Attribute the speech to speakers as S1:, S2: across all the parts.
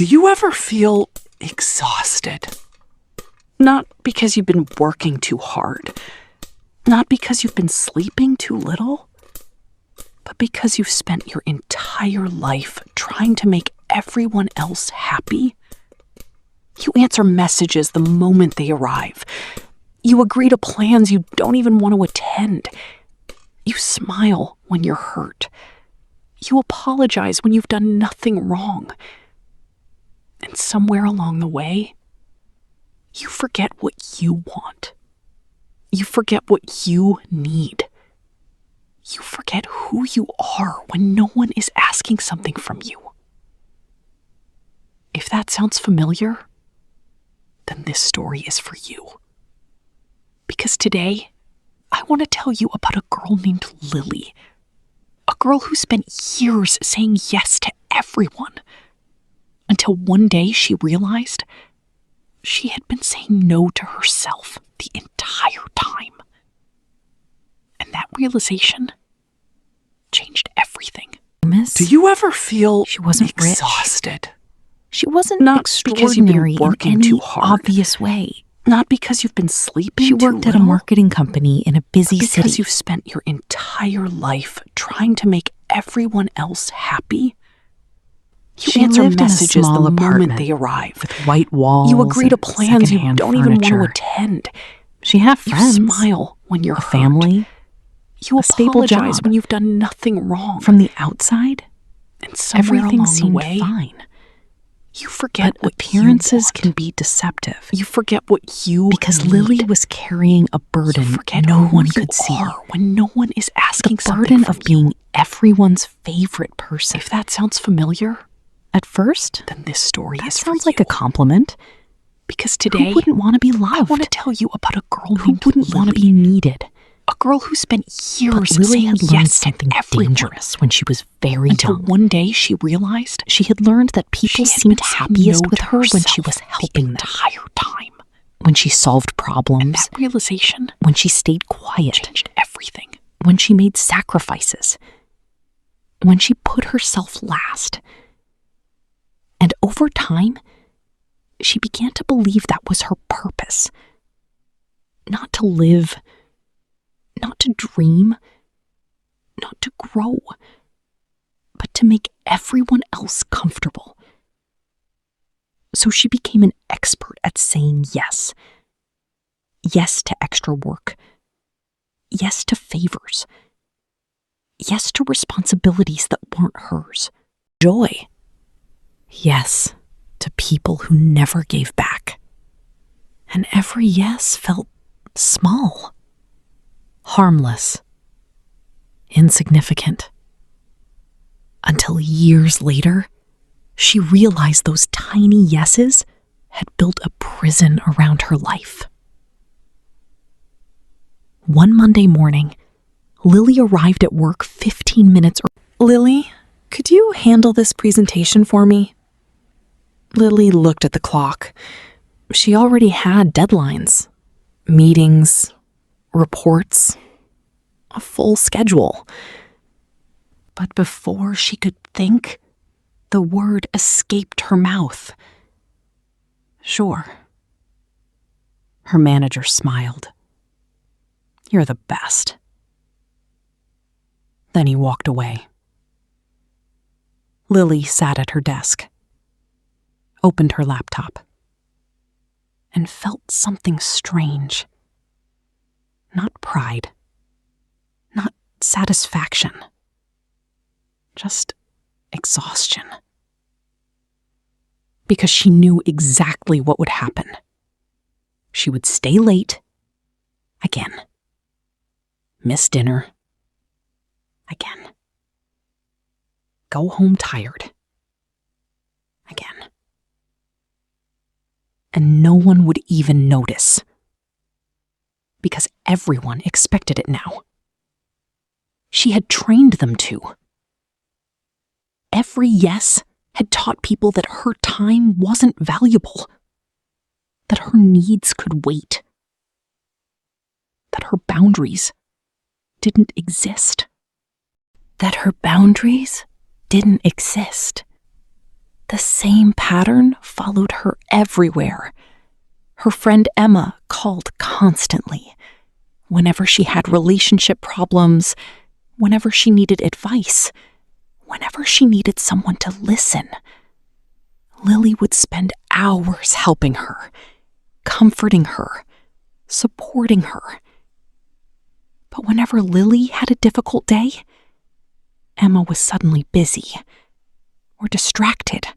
S1: Do you ever feel exhausted? Not because you've been working too hard, not because you've been sleeping too little, but because you've spent your entire life trying to make everyone else happy. You answer messages the moment they arrive. You agree to plans you don't even want to attend. You smile when you're hurt. You apologize when you've done nothing wrong. And somewhere along the way, you forget what you want. You forget what you need. You forget who you are when no one is asking something from you. If that sounds familiar, then this story is for you. Because today, I want to tell you about a girl named Lily. A girl who spent years saying yes to everyone. Until one day she realized she had been saying no to herself the entire time. And that realization changed everything. Do you ever feel
S2: she wasn't
S1: exhausted?
S2: Rich. She wasn't
S1: Not
S2: extraordinary
S1: because you've been working
S2: in any
S1: too hard.
S2: obvious way.
S1: Not because you've been sleeping
S2: She
S1: too
S2: worked at a
S1: little.
S2: marketing company in a busy
S1: Because
S2: city.
S1: you've spent your entire life trying to make everyone else happy. You
S2: She
S1: answer
S2: lived in a
S1: messages
S2: small
S1: the moment
S2: apartment
S1: they arrive.
S2: with white walls.
S1: You agree to
S2: and
S1: plans you
S2: secondhand
S1: don't even want to
S2: furniture.
S1: attend.
S2: She had friends.
S1: You smile when you're
S2: a
S1: hurt.
S2: family.
S1: You
S2: a stable
S1: apologize
S2: job.
S1: when you've done nothing wrong.
S2: From the outside,
S1: And somewhere
S2: everything
S1: along the
S2: seemed
S1: way,
S2: fine.
S1: you forget
S2: But
S1: what
S2: appearances
S1: you
S2: can
S1: want.
S2: be deceptive.
S1: You forget what you
S2: Because
S1: need.
S2: Lily was carrying a
S1: You
S2: burden
S1: forget
S2: no
S1: who
S2: one
S1: you
S2: could see.
S1: are when no one is asking
S2: The
S1: something
S2: burden
S1: from
S2: of
S1: you.
S2: being everyone's favorite person.
S1: If that sounds familiar,
S2: At first,
S1: then this story
S2: that
S1: is for
S2: sounds
S1: you.
S2: like a compliment.
S1: Because today,
S2: Who wouldn't want to be
S1: I
S2: loved?
S1: want to tell you about a girl
S2: Who
S1: named
S2: wouldn't want to
S1: Lily.
S2: be needed?
S1: A girl who spent
S2: But
S1: years
S2: Lily
S1: saying
S2: had learned
S1: yes to
S2: something
S1: everyone.
S2: dangerous when she was very
S1: Until
S2: young.
S1: one day she realized
S2: She had learned that people
S1: she had
S2: seemed
S1: been saying
S2: happiest
S1: no
S2: with
S1: to
S2: her when she
S1: herself
S2: was
S1: the
S2: helping them,
S1: entire time.
S2: when she solved
S1: And
S2: problems,
S1: that realization
S2: when she stayed quiet,
S1: changed everything.
S2: when she made sacrifices, when she put herself last. And over time, she began to believe that was her purpose. Not to live, not to dream, not to grow, but to make everyone else comfortable. So she became an expert at saying yes. Yes to extra work. Yes to favors. Yes to responsibilities that weren't hers. Joy. Yes to people who never gave back. And every yes felt small, harmless, insignificant. Until years later, she realized those tiny yeses had built a prison around her life. One Monday morning, Lily arrived at work 15 minutes early.
S1: Lily, could you handle this presentation for me? Lily looked at the clock. She already had deadlines, meetings, reports, a full schedule. But before she could think, the word escaped her mouth. Sure. Her manager smiled. You're the best. Then he walked away. Lily sat at her desk, opened her laptop, and felt something strange. Not pride, not satisfaction, just exhaustion. Because she knew exactly what would happen. She would stay late, again. Miss dinner, again. Go home tired, again. And no one would even notice. Because everyone expected it now. She had trained them to. Every yes had taught people that her time wasn't valuable, that her needs could wait, that her boundaries didn't exist. That her boundaries didn't exist.
S2: The same pattern followed her everywhere. Her friend Emma called constantly. Whenever she had relationship problems, whenever she needed advice, whenever she needed someone to listen, Lily would spend hours helping her, comforting her, supporting her. But whenever Lily had a difficult day, Emma was suddenly busy, or distracted,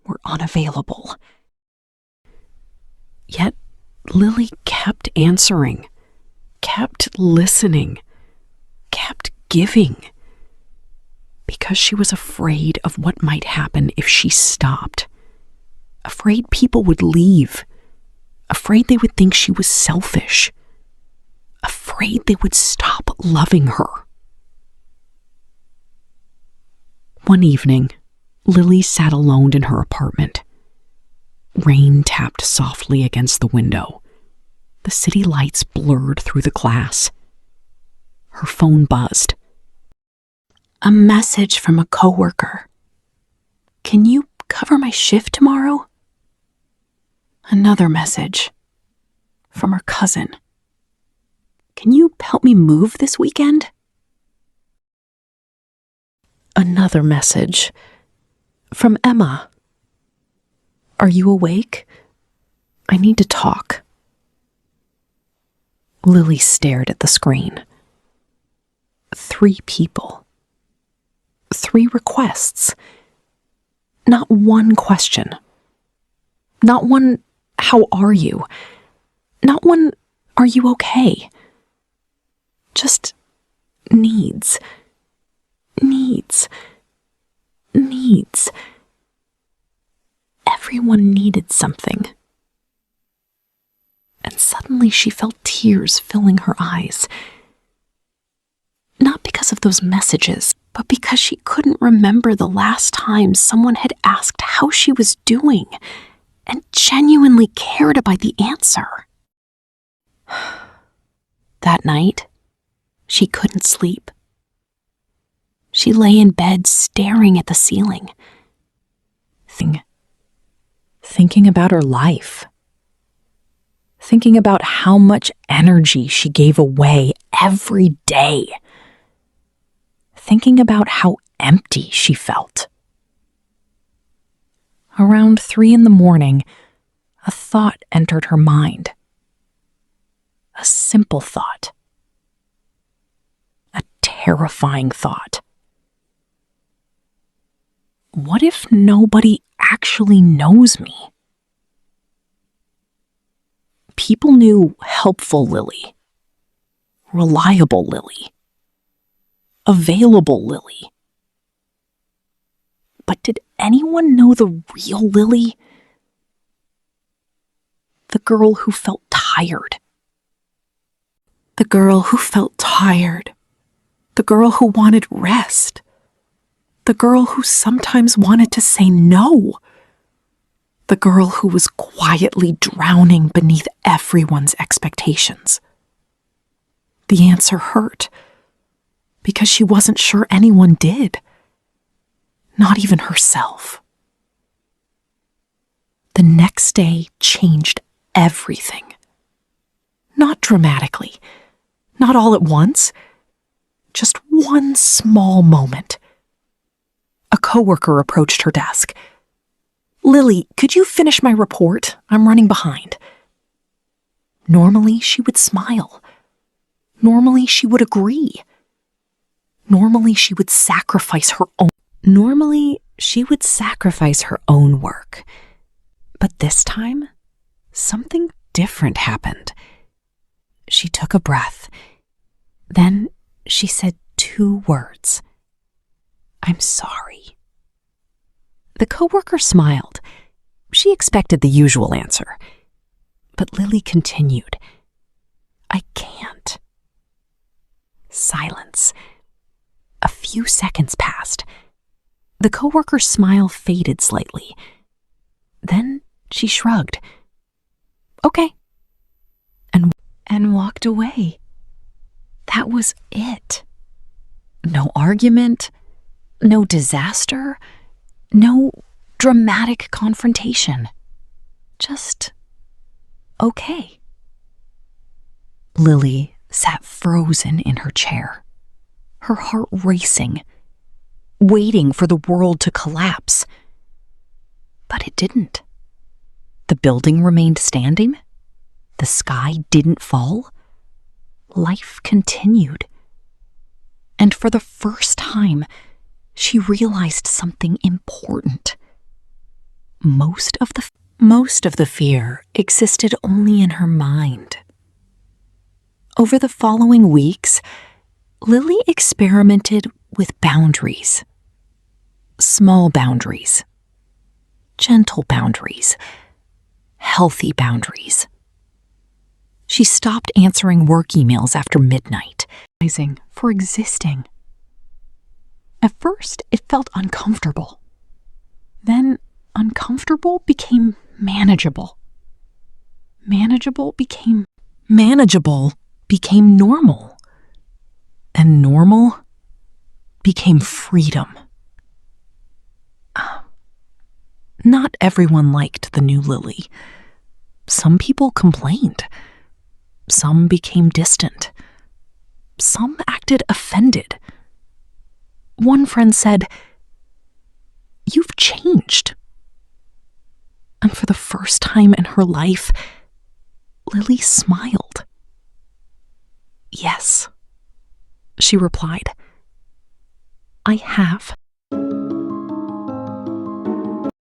S2: or unavailable. Yet Lily kept answering, kept listening, kept giving, because she was afraid of what might happen if she stopped. Afraid people would leave. Afraid they would think she was selfish. Afraid they would stop loving her. One evening, Lily sat alone in her apartment. Rain tapped softly against the window. The city lights blurred through the glass. Her phone buzzed. A message from a coworker. Can you cover my shift tomorrow? Another message from her cousin. Can you help me move this weekend? Another message from Emma. Are you awake? I need to talk. Lily stared at the screen. 3 people. 3 requests. Not one question. Not one, how are you? Not one, are you okay? Just needs. Needs. Needs. Everyone needed something. And suddenly she felt tears filling her eyes. Not because of those messages, but because she couldn't remember the last time someone had asked how she was doing and genuinely cared about the answer. That night, she couldn't sleep. She lay in bed staring at the ceiling, thinking about her life, thinking about how much energy she gave away every day, thinking about how empty she felt. Around 3 a.m, a thought entered her mind. A simple thought. A terrifying thought. What if nobody actually knows me? People knew helpful Lily, reliable Lily, available Lily. But did anyone know the real Lily? The girl who felt tired. The girl who felt tired. The girl who wanted rest. The girl who sometimes wanted to say no. The girl who was quietly drowning beneath everyone's expectations. The answer hurt, because she wasn't sure anyone did. Not even herself. The next day changed everything. Not dramatically, not all at once, just one small moment. A coworker approached her desk. Lily, could you finish my report? I'm running behind. Normally, she would smile. Normally, she would agree. Normally, she would sacrifice her own. Normally, she would sacrifice her own work. But this time, something different happened. She took a breath. Then she said 2 words. I'm sorry. The coworker smiled. She expected the usual answer. But Lily continued. I can't. Silence. A few seconds passed. The coworker's smile faded slightly. Then she shrugged. Okay. And walked away. That was it. No argument, no disaster, No dramatic confrontation. Just okay. Lily sat frozen in her chair, her heart racing, waiting for the world to collapse. But it didn't. The building remained standing. The sky didn't fall. Life continued. And for the first time, she realized something important. Most of the fear existed only in her mind. Over the following weeks, Lily experimented with boundaries. Small boundaries, gentle boundaries, healthy boundaries. She stopped answering work emails after midnight, for existing. At first, it felt uncomfortable. Then, uncomfortable became manageable. Manageable became normal. And normal became freedom. Not everyone liked the new Lily. Some people complained. Some became distant. Some acted offended. One friend said, "You've changed." And for the first time in her life, Lily smiled. "Yes," she replied. "I have